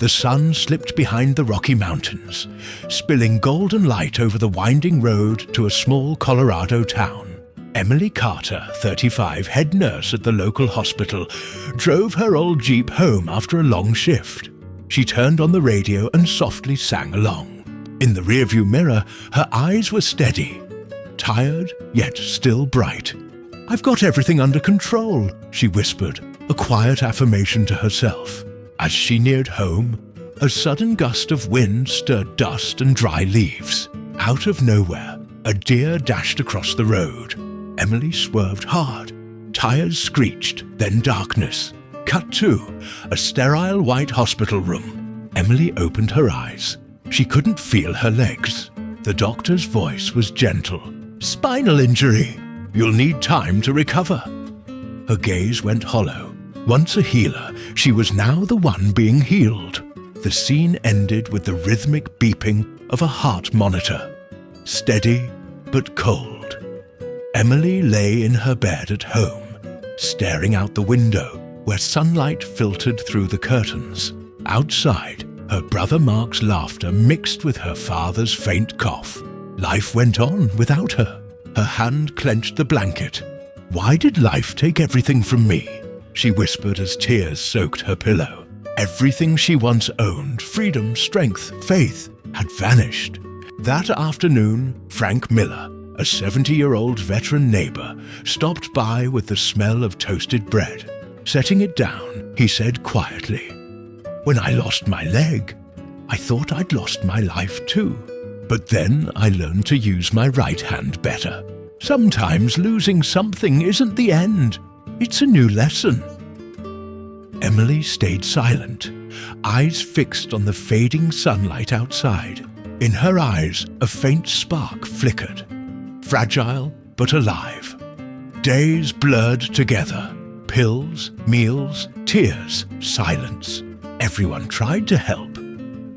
The sun slipped behind the Rocky Mountains, spilling golden light over the winding road to a small Colorado town. Emily Carter, 35, head nurse at the local hospital, drove her old Jeep home after a long shift. She turned on the radio and softly sang along. In the rearview mirror, her eyes were steady, tired yet still bright. "I've got everything under control," she whispered, a quiet affirmation to herself. As she neared home, a sudden gust of wind stirred dust and dry leaves. Out of nowhere, a deer dashed across the road. Emily swerved hard. Tires screeched, then darkness. Cut to a sterile white hospital room. Emily opened her eyes. She couldn't feel her legs. The doctor's voice was gentle. "Spinal injury. You'll need time to recover." Her gaze went hollow. Once a healer, she was now the one being healed. The scene ended with the rhythmic beeping of a heart monitor. Steady but cold. Emily lay in her bed at home, staring out the window where sunlight filtered through the curtains. Outside, her brother Mark's laughter mixed with her father's faint cough. Life went on without her. Her hand clenched the blanket. "Why did life take everything from me?" she whispered as tears soaked her pillow. Everything she once owned, freedom, strength, faith, had vanished. That afternoon, Frank Miller, a 70-year-old veteran neighbor, stopped by with the smell of toasted bread. Setting it down, he said quietly, "When I lost my leg, I thought I'd lost my life too. But then I learned to use my right hand better. Sometimes losing something isn't the end. It's a new lesson." Emily stayed silent, eyes fixed on the fading sunlight outside. In her eyes, a faint spark flickered. Fragile but alive. Days blurred together. Pills, meals, tears, silence. Everyone tried to help,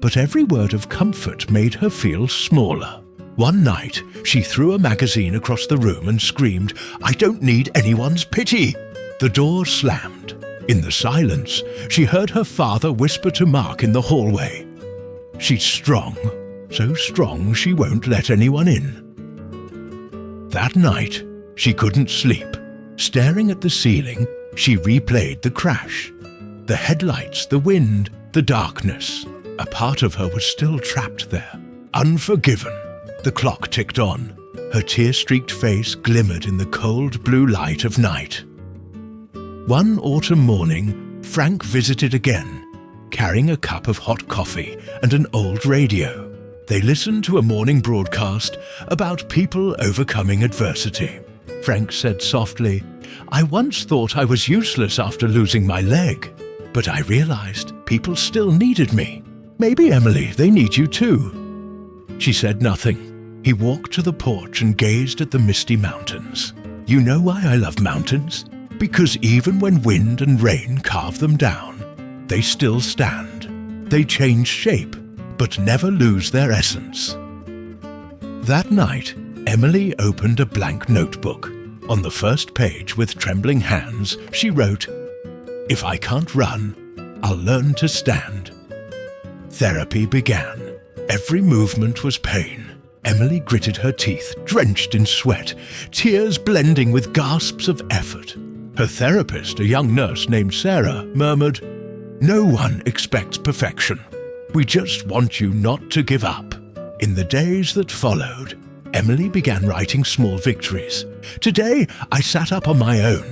but every word of comfort made her feel smaller. One night, she threw a magazine across the room and screamed, "I don't need anyone's pity!" The door slammed. In the silence, she heard her father whisper to Mark in the hallway, "She's strong, so strong she won't let anyone in." That night, she couldn't sleep. Staring at the ceiling, she replayed the crash. The headlights, the wind, the darkness. A part of her was still trapped there, unforgiven. The clock ticked on. Her tear-streaked face glimmered in the cold blue light of night. One autumn morning, Frank visited again, carrying a cup of hot coffee and an old radio. They listened to a morning broadcast about people overcoming adversity. Frank said softly, "I once thought I was useless after losing my leg, but I realized people still needed me. Maybe, Emily, they need you too." She said nothing. He walked to the porch and gazed at the misty mountains. "You know why I love mountains? Because even when wind and rain carve them down, they still stand. They change shape, but never lose their essence." That night, Emily opened a blank notebook. On the first page, with trembling hands, she wrote, "If I can't run, I'll learn to stand." Therapy began. Every movement was pain. Emily gritted her teeth, drenched in sweat, tears blending with gasps of effort. Her therapist, a young nurse named Sarah, murmured, "No one expects perfection. We just want you not to give up." In the days that followed, Emily began writing small victories. "Today, I sat up on my own.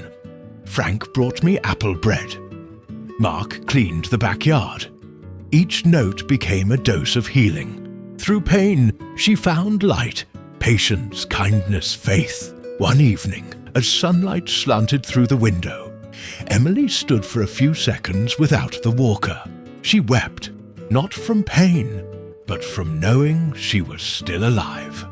Frank brought me apple bread. Mark cleaned the backyard." Each note became a dose of healing. Through pain, she found light, patience, kindness, faith. One evening, as sunlight slanted through the window, Emily stood for a few seconds without the walker. She wept, not from pain, but from knowing she was still alive.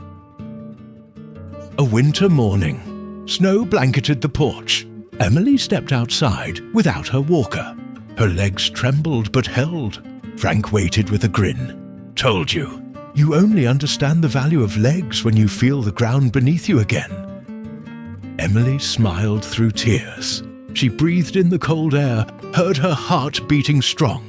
A winter morning. Snow blanketed the porch. Emily stepped outside without her walker. Her legs trembled but held. Frank waited with a grin. "Told you. You only understand the value of legs when you feel the ground beneath you again." Emily smiled through tears. She breathed in the cold air, heard her heart beating strong.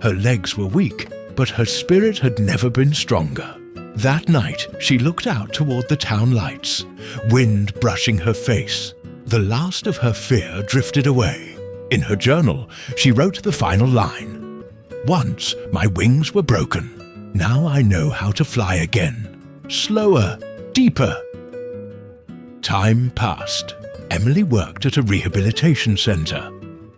Her legs were weak, but her spirit had never been stronger. That night, she looked out toward the town lights, wind brushing her face. The last of her fear drifted away. In her journal, she wrote the final line. "Once my wings were broken. Now I know how to fly again. Slower, deeper." Time passed. Emily worked at a rehabilitation center,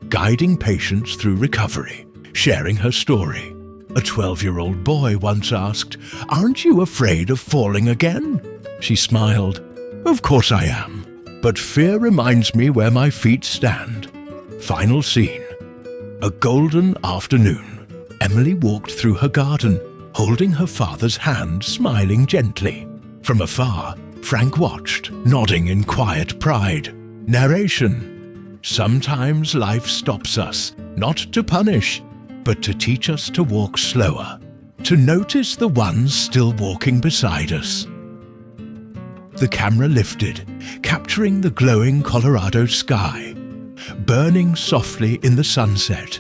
guiding patients through recovery, sharing her story. A 12-year-old boy once asked, "Aren't you afraid of falling again?" She smiled. "Of course I am, but fear reminds me where my feet stand." Final scene. A golden afternoon. Emily walked through her garden, holding her father's hand, smiling gently. From afar, Frank watched, nodding in quiet pride. Narration. Sometimes life stops us, not to punish, but to teach us to walk slower, to notice the ones still walking beside us. The camera lifted, capturing the glowing Colorado sky, burning softly in the sunset.